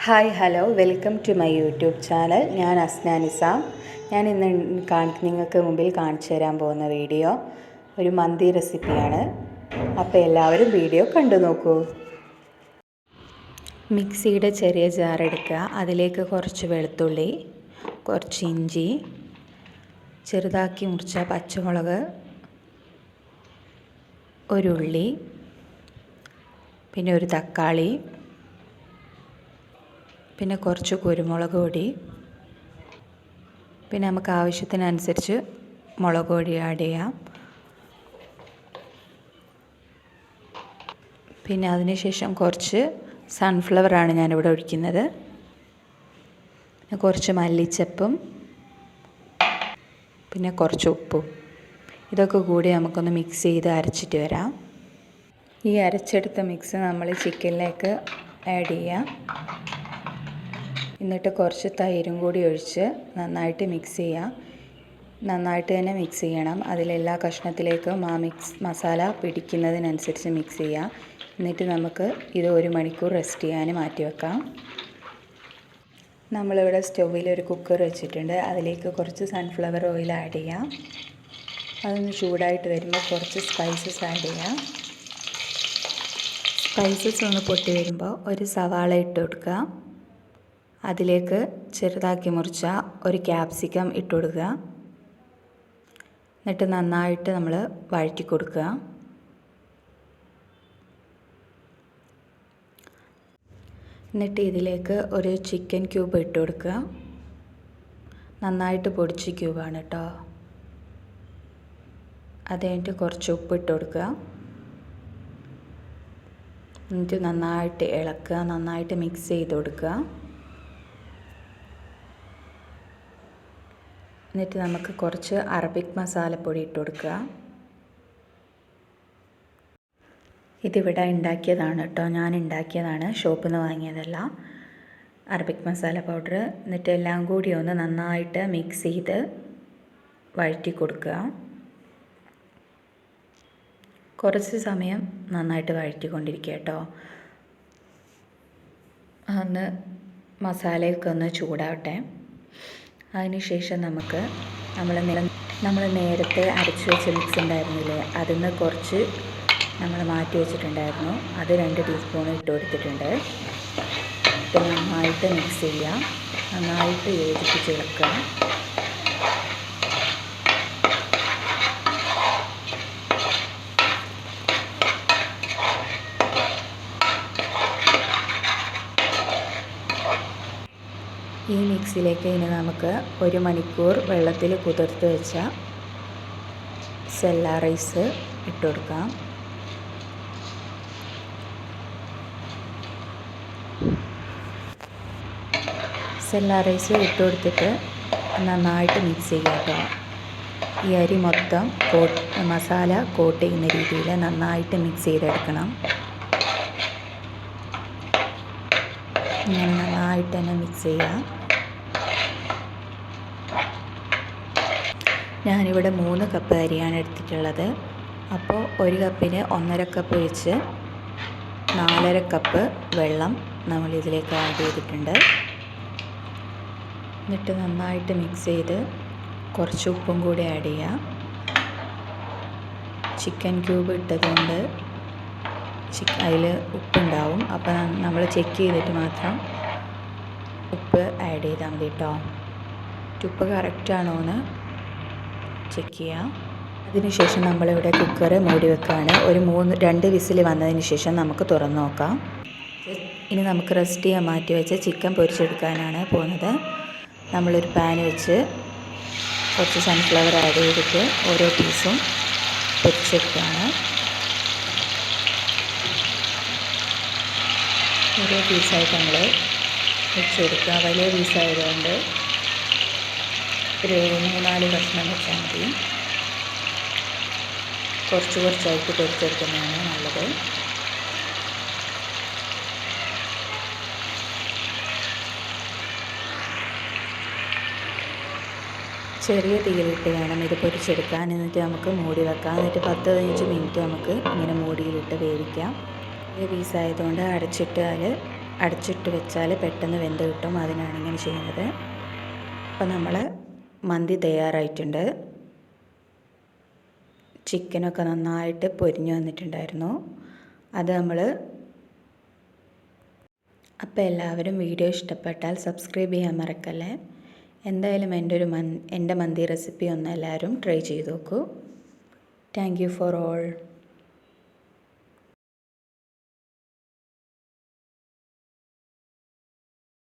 Hi hello welcome to my YouTube channel. ഞാൻ അസ്ന നിസാം. ഞാൻ ഇന്ന് നിങ്ങൾക്ക് മുമ്പിൽ കാണിച്ചു തരാൻ പോകുന്ന വീഡിയോ ഒരു മന്തി റെസിപ്പിയാണ്. അപ്പോൾ എല്ലാവരും വീഡിയോ കണ്ടു നോക്കൂ. മിക്സിയുടെ ചെറിയ ജാർ എടുക്കുക. അതിലേക്ക് കുറച്ച് വെളുത്തുള്ളി, കുറച്ച് ഇഞ്ചി, ചെറുതാക്കി മുറിച്ച പച്ചമുളക്, ഒരു ഉള്ളി, പിന്നെ ഒരു തക്കാളി, പിന്നെ കുറച്ച് കുരുമുളക് പൊടി, പിന്നെ നമുക്ക് ആവശ്യത്തിനനുസരിച്ച് മുളക് പൊടി ആഡ് ചെയ്യാം. പിന്നെ അതിനുശേഷം കുറച്ച് സൺഫ്ലവറാണ് ഞാനിവിടെ ഒഴിക്കുന്നത്. പിന്നെ കുറച്ച് മല്ലിച്ചപ്പും, പിന്നെ കുറച്ച് ഉപ്പും. ഇതൊക്കെ കൂടി നമുക്കൊന്ന് മിക്സ് ചെയ്ത് അരച്ചിട്ട് വരാം. ഈ അരച്ചെടുത്ത മിക്സ് നമ്മൾ ചിക്കനിലേക്ക് ആഡ് ചെയ്യാം. എന്നിട്ട് കുറച്ച് തൈരും കൂടി ഒഴിച്ച് നന്നായിട്ട് മിക്സ് ചെയ്യാം. നന്നായിട്ട് തന്നെ മിക്സ് ചെയ്യണം. അതിലെല്ലാ കഷ്ണത്തിലേക്കും ആ മസാല പിടിക്കുന്നതിനനുസരിച്ച് മിക്സ് ചെയ്യാം. എന്നിട്ട് നമുക്ക് ഇത് 1 മണിക്കൂർ റെസ്റ്റ് ചെയ്യാൻ മാറ്റി വെക്കാം. നമ്മളിവിടെ സ്റ്റൗവിൽ ഒരു കുക്കർ വെച്ചിട്ടുണ്ട്. അതിലേക്ക് കുറച്ച് സൺഫ്ലവർ ഓയിൽ ആഡ് ചെയ്യാം. അതൊന്ന് ചൂടായിട്ട് വരുമ്പോൾ കുറച്ച് സ്പൈസസ് ആഡ് ചെയ്യാം. സ്പൈസസ് ഒന്ന് പൊട്ടി വരുമ്പോൾ ഒരു സവാള ഇട്ട് കൊടുക്കുക. അതിലേക്ക് ചെറുതാക്കി മുറിച്ച ഒരു ക്യാപ്സിക്കം ഇട്ട് കൊടുക്കുക. എന്നിട്ട് നന്നായിട്ട് നമ്മൾ വഴറ്റി കൊടുക്കുക. എന്നിട്ട് ഇതിലേക്ക് ഒരു ചിക്കൻ ക്യൂബ് ഇട്ട് കൊടുക്കുക. നന്നായിട്ട് പൊടിച്ച ക്യൂബാണ് കേട്ടോ. അത് കഴിഞ്ഞിട്ട് കുറച്ച് ഉപ്പ് ഇട്ട് കൊടുക്കുക. എന്നിട്ട് നന്നായിട്ട് ഇളക്കുക. നന്നായിട്ട് മിക്സ് ചെയ്ത് കൊടുക്കുക. എന്നിട്ട് നമുക്ക് കുറച്ച് അറബിക് മസാലപ്പൊടി ഇട്ട് കൊടുക്കുക. ഇതിവിടെ ഉണ്ടാക്കിയതാണ് കേട്ടോ. ഞാൻ ഉണ്ടാക്കിയതാണ്, ഷോപ്പിൽ നിന്ന് വാങ്ങിയതല്ല. Arabic masala powder. എന്നിട്ട് എല്ലാം കൂടി ഒന്ന് നന്നായിട്ട് മിക്സ് ചെയ്ത് വഴറ്റി കൊടുക്കുക. കുറച്ച് സമയം നന്നായിട്ട് വഴറ്റിക്കൊണ്ടിരിക്കുക കേട്ടോ. ഒന്ന് മസാലയൊക്കെ ഒന്ന് ചൂടാവട്ടെ. അതിനുശേഷം നമുക്ക് നമ്മൾ നേരത്തെ അരച്ച് വെച്ച മിക്സ് ഉണ്ടായിരുന്നില്ലേ, അതിൽ നിന്ന് കുറച്ച് നമ്മൾ മാറ്റി വെച്ചിട്ടുണ്ടായിരുന്നു. അത് 2 ടീസ്പൂൺ ഇട്ട് കൊടുത്തിട്ടുണ്ട്. ഇട്ട് നന്നായിട്ട് മിക്സ് ചെയ്യുക. നന്നായിട്ട് യോജിപ്പിച്ചെടുക്കുക. ഈ മിക്സിലേക്ക് ഇനി നമുക്ക് 1 മണിക്കൂർ വെള്ളത്തിൽ കുതിർത്ത് വെച്ച സെല്ല റൈസ് ഇട്ട് കൊടുക്കാം. സെല്ല റൈസ് ഇട്ട് കൊടുത്തിട്ട് നന്നായിട്ട് മിക്സ് ചെയ്യുക കേട്ടോ. ഈ അരി മൊത്തം മസാല കോട്ട് ചെയ്യുന്ന രീതിയിൽ നന്നായിട്ട് മിക്സ് ചെയ്തെടുക്കണം. ഇങ്ങനെ നന്നായിട്ട് തന്നെ മിക്സ് ചെയ്യാം. ഞാനിവിടെ 3 കപ്പ് അരിയാണ് എടുത്തിട്ടുള്ളത്. അപ്പോൾ 1 കപ്പിന് 1.5 കപ്പ് ഒഴിച്ച് 4.5 കപ്പ് വെള്ളം നമ്മൾ ഇതിലേക്ക് ആഡ് ചെയ്തിട്ടുണ്ട്. എന്നിട്ട് നന്നായിട്ട് മിക്സ് ചെയ്ത് കുറച്ച് ഉപ്പും കൂടി ആഡ് ചെയ്യാം. ചിക്കൻ ക്യൂബ് ഇട്ടതുകൊണ്ട് അതിൽ ഉപ്പുണ്ടാവും. അപ്പോൾ നമ്മൾ ചെക്ക് ചെയ്തിട്ട് മാത്രം ഉപ്പ് ആഡ് ചെയ്താൽ മതി കേട്ടോ. ഉപ്പ് കറക്റ്റാണോ എന്ന് ചെക്ക് ചെയ്യാം. അതിനുശേഷം നമ്മളിവിടെ കുക്കർ മൂടി വെക്കുകയാണ്. ഒരു 2 വിസിൽ വന്നതിന് ശേഷം നമുക്ക് തുറന്ന് നോക്കാം. ഇനി നമുക്ക് റെസ്റ്റ് ചെയ്യാൻ മാറ്റി വെച്ച് ചിക്കൻ പൊരിച്ചെടുക്കാനാണ് പോകുന്നത്. നമ്മളൊരു പാൻ വെച്ച് കുറച്ച് സൺഫ്ലവർ ആഡ് ചെയ്തിട്ട് ഓരോ പീസും പൊരിച്ചെടുക്കുകയാണ്. ഓരോ പീസായിട്ട് നമ്മൾ വെച്ചെടുക്കുക. വലിയ പീസായതുകൊണ്ട് ഒരു 3-4 കഷ്ണം വെച്ചാൽ മതി. കുറച്ചായിട്ട് പൊരിച്ചെടുക്കുന്നതാണ് നല്ലത്. ചെറിയ തീയിലിട്ട് വേണം ഇത് പൊരിച്ചെടുക്കാൻ. എന്നിട്ട് നമുക്ക് മൂടി വെക്കാം. എന്നിട്ട് 10-15 മിനിറ്റ് നമുക്ക് ഇങ്ങനെ മൂടിയിലിട്ട് വേവിക്കാം. ചെറിയ പീസായതുകൊണ്ട് അടച്ചിട്ടാൽ അടച്ചിട്ട് വെച്ചാൽ പെട്ടെന്ന് വെന്ത് കിട്ടും. അതിനാണ് ഇങ്ങനെ ചെയ്യുന്നത്. അപ്പോൾ നമ്മൾ മന്തി തയ്യാറായിട്ടുണ്ട്. ചിക്കനൊക്കെ നന്നായിട്ട് പൊരിഞ്ഞു വന്നിട്ടുണ്ടായിരുന്നു. അത് അപ്പോൾ എല്ലാവരും വീഡിയോ ഇഷ്ടപ്പെട്ടാൽ സബ്സ്ക്രൈബ് ചെയ്യാൻ മറക്കല്ലേ. എന്തായാലും എൻ്റെ മന്തി റെസിപ്പി ഒന്ന് എല്ലാവരും ട്രൈ ചെയ്ത് നോക്കൂ. Thank you for all.